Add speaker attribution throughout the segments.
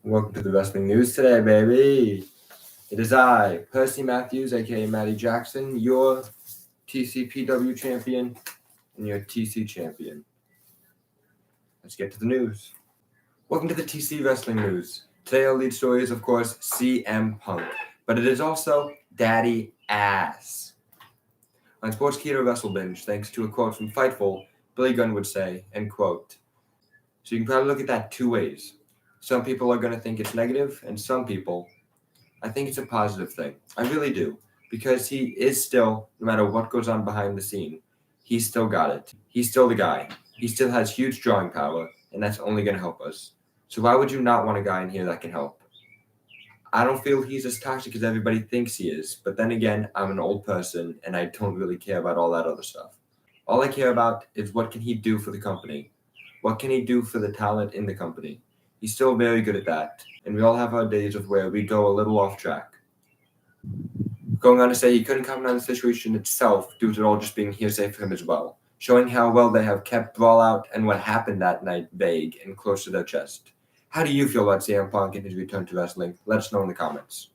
Speaker 1: Welcome to the wrestling news today, baby. It is I, Percy Matthews, aka Matty Jackson, your TCPW champion and your TC champion. Let's get to the news. Welcome to the TC Wrestling News. Today our lead story is, of course, CM Punk, but it is also Daddy Ass. On Sportskeeda Wrestle Binge, thanks to a quote from Fightful, Billy Gunn would say, end quote. So you can probably look at that two ways. Some people are going to think it's negative, and some people, I think it's a positive thing. I really do. Because he is still, no matter what goes on behind the scene, he's still got it. He's still the guy. He still has huge drawing power, and that's only going to help us. So why would you not want a guy in here that can help? I don't feel he's as toxic as everybody thinks he is, but then again, I'm an old person, and I don't really care about all that other stuff. All I care about is what can he do for the company? What can he do for the talent in the company? He's still very good at that, and we all have our days of where we go a little off track. Going on to say he couldn't comment on the situation itself due to it all just being hearsay for him as well, showing how well they have kept Brawl Out and what happened that night vague and close to their chest. How do you feel about CM Punk and his return to wrestling? Let us know in the comments.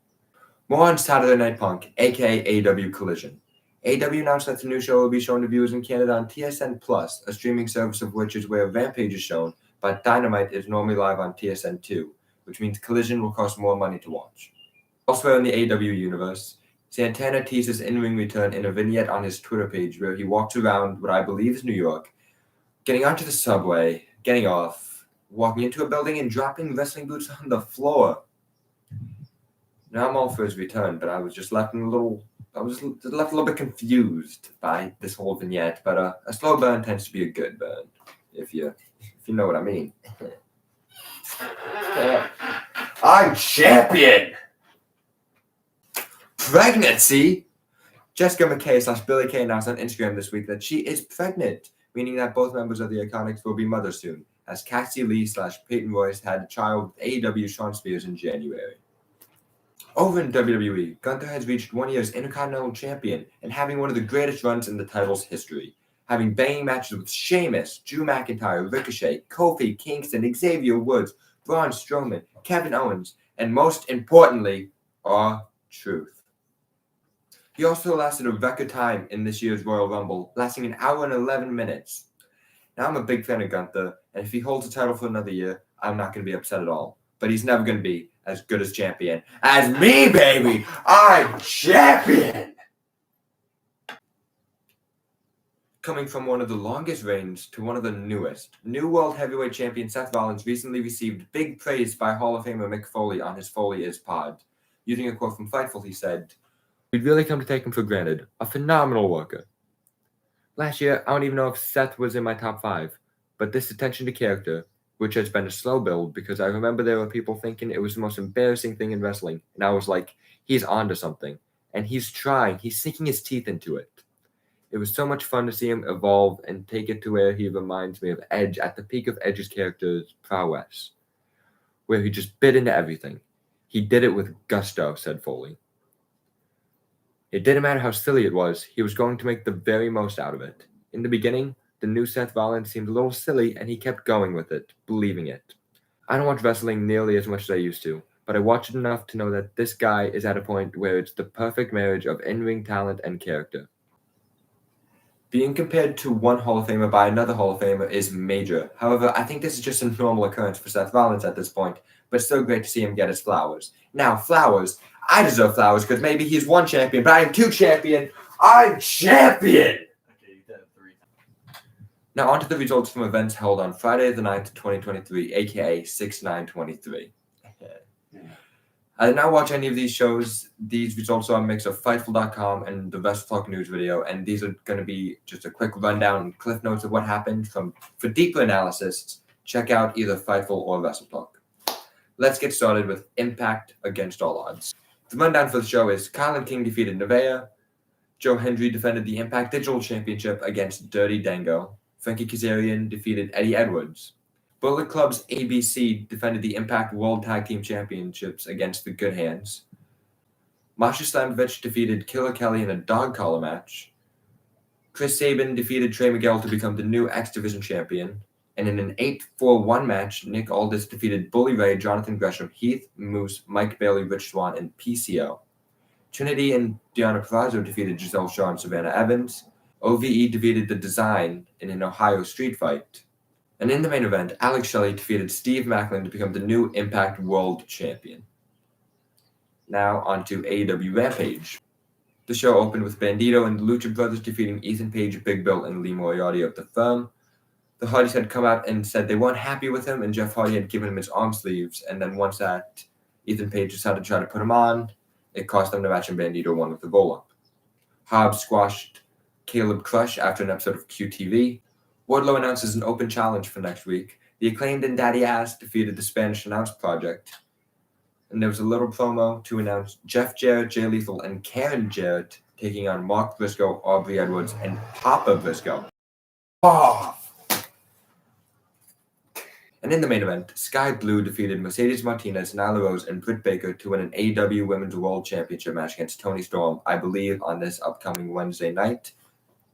Speaker 1: More on Saturday Night Punk, aka AEW Collision. AEW announced that the new show will be shown to viewers in Canada on TSN Plus, a streaming service of which is where Rampage is shown, but Dynamite is normally live on TSN 2, which means Collision will cost more money to watch. Elsewhere in the AEW universe, Santana teases in-ring return in a vignette on his Twitter page where he walks around what I believe is New York, getting onto the subway, getting off, walking into a building and dropping wrestling boots on the floor. Now I'm all for his return, but I was just left a little bit confused by this whole vignette, but a slow burn tends to be a good burn, if you know what I mean. I'm champion! Pregnancy? Jessica McKay / Billy Kay announced on Instagram this week that she is pregnant, meaning that both members of the Iconics will be mothers soon, as Cassie Lee / Peyton Royce had a child with AEW Shawn Spears in January. Over in WWE, Gunther has reached 1 year's Intercontinental Champion and having one of the greatest runs in the title's history, having banging matches with Sheamus, Drew McIntyre, Ricochet, Kofi, Kingston, Xavier Woods, Braun Strowman, Kevin Owens, and most importantly, R-Truth. He also lasted a record time in this year's Royal Rumble, lasting an hour and 11 minutes. Now, I'm a big fan of Gunther, and if he holds the title for another year, I'm not going to be upset at all. But he's never going to be as good as champion as me, baby! I'm champion! Coming from one of the longest reigns to one of the newest, new World Heavyweight Champion Seth Rollins recently received big praise by Hall of Famer Mick Foley on his Foley Is pod. Using a quote from Fightful, he said, "We'd really come to take him for granted. A phenomenal worker. Last year, I don't even know if Seth was in my top 5, but this attention to character, which has been a slow build because I remember there were people thinking it was the most embarrassing thing in wrestling, and I was like, he's onto something, and he's trying, he's sinking his teeth into it. It was so much fun to see him evolve and take it to where he reminds me of Edge at the peak of Edge's character's prowess, where he just bit into everything. He did it with gusto," said Foley. It didn't matter how silly it was, he was going to make the very most out of it. In the beginning, the new Seth Rollins seemed a little silly, and he kept going with it, believing it. I don't watch wrestling nearly as much as I used to, but I watch it enough to know that this guy is at a point where it's the perfect marriage of in-ring talent and character. Being compared to one Hall of Famer by another Hall of Famer is major. However, I think this is just a normal occurrence for Seth Rollins at this point, but it's so great to see him get his flowers. Now, flowers. I deserve flowers because maybe he's one champion, but I am 2 champion. I'm champion! Now on to the results from events held on Friday the 9th, 2023, aka 6/9/23. I did not watch any of these shows. These results are a mix of Fightful.com and the WrestleTalk news video, and these are going to be just a quick rundown and cliff notes of what happened. For deeper analysis, check out either Fightful or WrestleTalk. Let's get started with Impact Against All Odds. The rundown for the show is Kylan King defeated Nevaeh, Joe Hendry defended the Impact Digital Championship against Dirty Dango, Frankie Kazarian defeated Eddie Edwards. Bullet Club's ABC defended the Impact World Tag Team Championships against the Good Hands. Masha Slamovich defeated Killer Kelly in a dog collar match. Chris Sabin defeated Trey Miguel to become the new X Division champion. And in an 8-4-1 match, Nick Aldis defeated Bully Ray, Jonathan Gresham, Heath, Moose, Mike Bailey, Rich Swann, and PCO. Trinity and Deonna Purrazzo defeated Giselle Shaw and Savannah Evans. OVE defeated The Design in an Ohio street fight. And in the main event, Alex Shelley defeated Steve Macklin to become the new Impact World Champion. Now on to AEW Rampage. The show opened with Bandito and the Lucha Brothers defeating Ethan Page, Big Bill, and Lee Moriarty of The Firm. The Hardys had come out and said they weren't happy with him, and Jeff Hardy had given him his arm sleeves, and then once that Ethan Page decided to try to put him on, it cost them the match, and Bandito won with the roll-up. Hobbs squashed Caleb Crush after an episode of QTV. Wardlow announces an open challenge for next week. The Acclaimed and Daddy Ass defeated the Spanish Announce Project. And there was a little promo to announce Jeff Jarrett, Jay Lethal, and Karen Jarrett taking on Mark Briscoe, Aubrey Edwards, and Papa Briscoe. Oh! And in the main event, Sky Blue defeated Mercedes Martinez, Nyla Rose, and Britt Baker to win an AEW Women's World Championship match against Toni Storm, I believe, on this upcoming Wednesday night.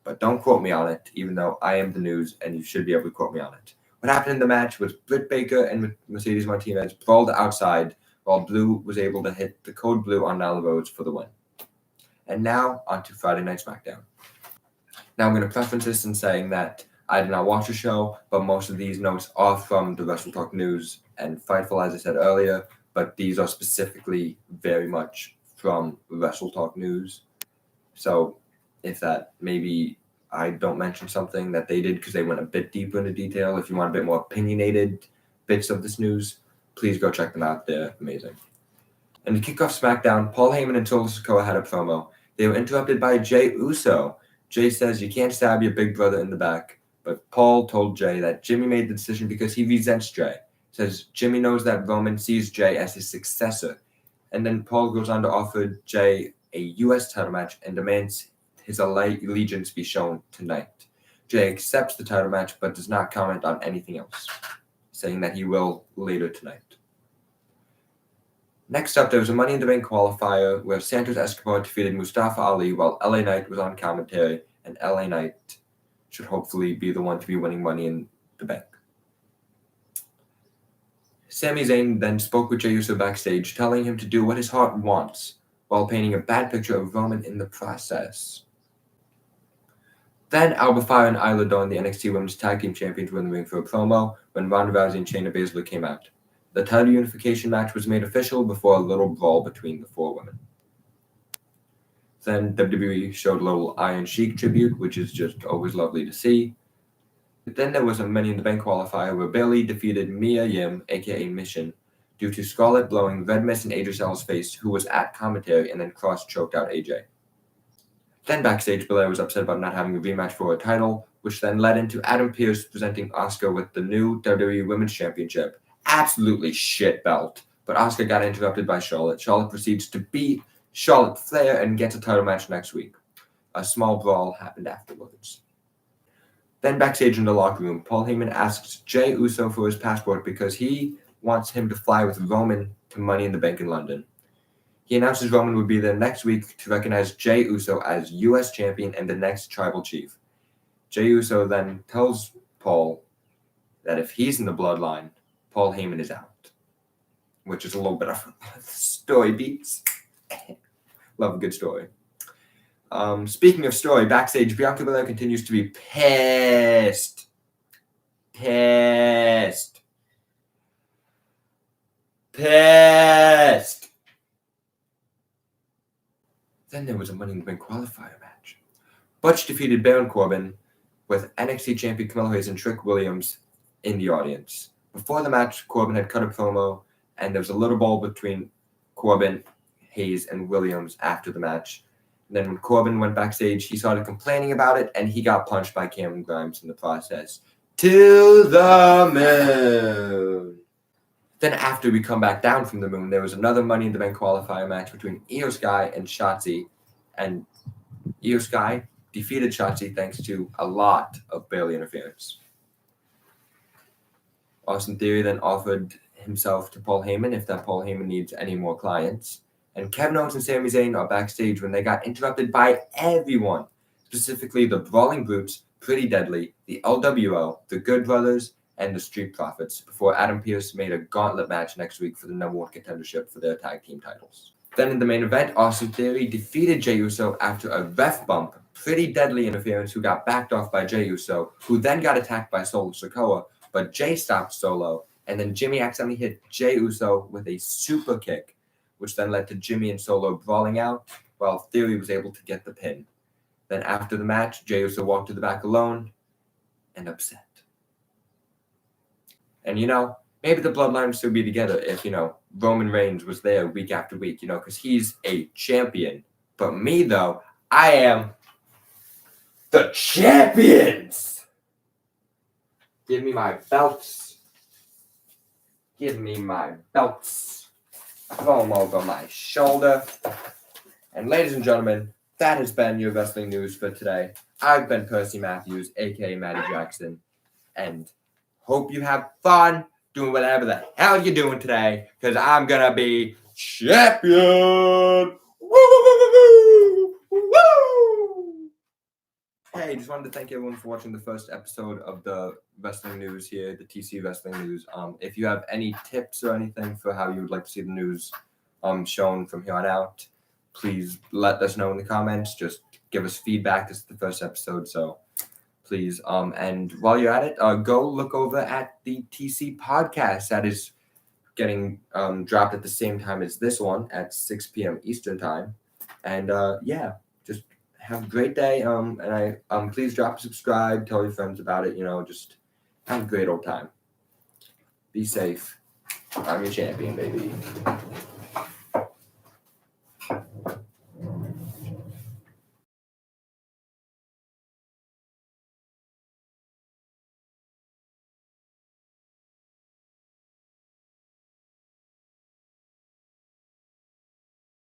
Speaker 1: But don't quote me on it, even though I am the news and you should be able to quote me on it. What happened in the match was Britt Baker and Mercedes Martinez brawled outside while Blue was able to hit the code blue on Nyla Rose for the win. And now, on to Friday Night Smackdown. Now I'm going to preface this in saying that I did not watch the show, but most of these notes are from the Wrestle Talk News and Fightful, as I said earlier, but these are specifically very much from Wrestle Talk News. So if that maybe I don't mention something that they did because they went a bit deeper into detail, if you want a bit more opinionated bits of this news, please go check them out. They're amazing. And to kick off SmackDown, Paul Heyman and Solo Sikoa had a promo. They were interrupted by Jey Uso. Jey says you can't stab your big brother in the back. But Paul told Jey that Jimmy made the decision because he resents Jey. Says Jimmy knows that Roman sees Jey as his successor. And then Paul goes on to offer Jey a U.S. title match and demands his allegiance be shown tonight. Jey accepts the title match but does not comment on anything else, saying that he will later tonight. Next up, there was a Money in the Bank qualifier where Santos Escobar defeated Mustafa Ali while LA Knight was on commentary, and LA Knight should hopefully be the one to be winning Money in the Bank. Sami Zayn then spoke with Jey Uso backstage, telling him to do what his heart wants, while painting a bad picture of Roman in the process. Then Alba Fyre and Isla Dawn, the NXT Women's Tag Team Champions, were in the ring for a promo when Ronda Rousey and Shayna Baszler came out. The title unification match was made official before a little brawl between the four women. Then WWE showed a little Iron Sheik tribute, which is just always lovely to see. Then there was a Money in the Bank qualifier where Bayley defeated Mia Yim, aka Mission, due to Scarlett blowing red mist in AJ Styles' face, who was at commentary, and then cross-choked out AJ. Then backstage, Belair was upset about not having a rematch for a title, which then led into Adam Pearce presenting Asuka with the new WWE Women's Championship. Absolutely shit belt. But Asuka got interrupted by Charlotte. Charlotte proceeds to beat Charlotte Flair and gets a title match next week. A small brawl happened afterwards. Then backstage in the locker room, Paul Heyman asks Jey Uso for his passport because he wants him to fly with Roman to Money in the Bank in London. He announces Roman would be there next week to recognize Jey Uso as U.S. champion and the next tribal chief. Jey Uso then tells Paul that if he's in the bloodline, Paul Heyman is out, which is a little bit of story beats. Love a good story. Speaking of story, backstage, Bianca Belair continues to be pissed. Then there was a Money in the Bank qualifier match. Butch defeated Baron Corbin with NXT champion Carmelo Hayes and Trick Williams in the audience. Before the match, Corbin had cut a promo, and there was a little brawl between Corbin, Hayes, and Williams after the match. And then when Corbin went backstage, he started complaining about it, and he got punched by Cameron Grimes in the process. To the moon! Then after we come back down from the moon, there was another Money in the Bank qualifier match between Io Sky and Shotzi. And Io Sky defeated Shotzi thanks to a lot of Bayley interference. Austin Theory then offered himself to Paul Heyman if that Paul Heyman needs any more clients. And Kevin Owens and Sami Zayn are backstage when they got interrupted by everyone, specifically the Brawling Brutes, Pretty Deadly, the LWO, the Good Brothers, and the Street Profits before Adam Pearce made a gauntlet match next week for the number 1 contendership for their tag team titles. Then in the main event, Austin Theory defeated Jey Uso after a ref bump, pretty deadly interference, who got backed off by Jey Uso, who then got attacked by Solo Sikoa, but Jey stopped Solo, and then Jimmy accidentally hit Jey Uso with a super kick, which then led to Jimmy and Solo brawling out, while Theory was able to get the pin. Then after the match, Jey Uso walked to the back alone and upset. And, maybe the Bloodline would still be together if, Roman Reigns was there week after week, because he's a champion. But me, though, I am the champions! Give me my belts. Give me my belts. Throw them over my shoulder. And ladies and gentlemen, that has been your wrestling news for today. I've been Percy Matthews, a.k.a. Matty Jackson. And hope you have fun doing whatever the hell you're doing today, because I'm going to be champion! Woo! Woo! Hey, just wanted to thank everyone for watching the first episode of the wrestling news here, the TC Wrestling News. If you have any tips or anything for how you would like to see the news shown from here on out, please let us know in the comments. Just give us feedback. This is the first episode, so please. And while you're at it, go look over at the TC podcast that is getting dropped at the same time as this one at 6 p.m. Eastern time. And just have a great day. And please drop a subscribe, tell your friends about it. Just have a great old time. Be safe. I'm your champion, baby.